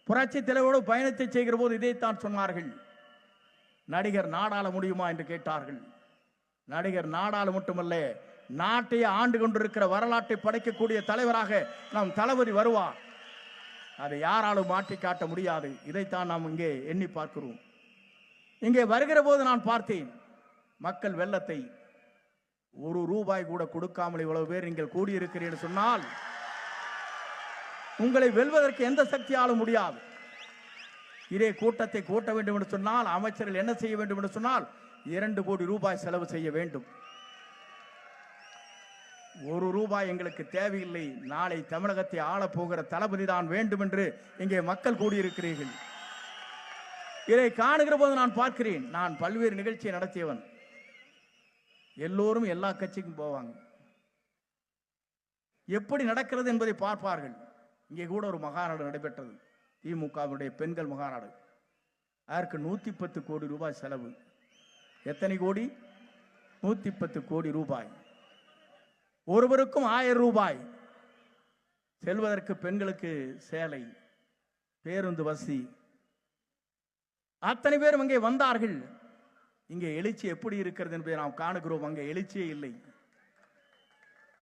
புரட்சி தலைவரோடு பயணத்தை செய்கிற போது இதைத்தான் சொன்னார்கள். நடிகர் நாடாள முடியுமா என்று கேட்டார்கள். நடிகர் நாடாள மட்டுமல்ல, நாட்டையே ஆண்டு கொண்டிருக்கிற வரலாற்றை படைக்கக்கூடிய தலைவராக நம் தளபதி வருவார். அதை யாராலும் மாற்றி காட்ட முடியாது. இதைத்தான் நாம் இங்கே எண்ணி பார்க்கிறோம். இங்கே வருகிற போது நான் பார்த்தேன் மக்கள் வெள்ளத்தை. ₹1 கூட கொடுக்காமல் இவ்வளவு பேர் நீங்கள் கூடியிருக்கிறீர்கள் சொன்னால் உங்களை வெல்வதற்கு எந்த சக்தியாலும் முடியாது. இதே கூட்டத்தை கூட்ட வேண்டும் என்று சொன்னால் அமைச்சர்கள் என்ன செய்ய வேண்டும் என்று சொன்னால் ₹2 கோடி செலவு செய்ய வேண்டும். ₹1 எங்களுக்கு தேவையில்லை. நாளை தமிழகத்தை ஆளப்போகிற தளபதி தான் வேண்டும் என்று இங்கே மக்கள் கூடியிருக்கிறீர்கள். இதை காணுகிற போது நான் பார்க்கிறேன். நான் பல்வேறு நிகழ்ச்சியை நடத்தியவன். எல்லோரும் எல்லா கட்சிக்கும் போவாங்க. எப்படி நடக்கிறது என்பதை பார்ப்பார்கள். இங்கே கூட ஒரு மகாநாடு நடைபெற்றது, திமுகவுடைய பெண்கள் மகாநாடு. அதற்கு ₹110 கோடி செலவு. எத்தனை கோடி? ₹110 கோடி. ஒருவருக்கும் ₹1000. செல்வதற்கு பெண்களுக்கு சேலை, பேருந்து வசதி, அத்தனை பேரும் அங்கே வந்தார்கள். இங்கே எழுச்சி எப்படி இருக்கிறது என்பதை நாம் காணுகிறோம். அங்கே எழுச்சியே இல்லை.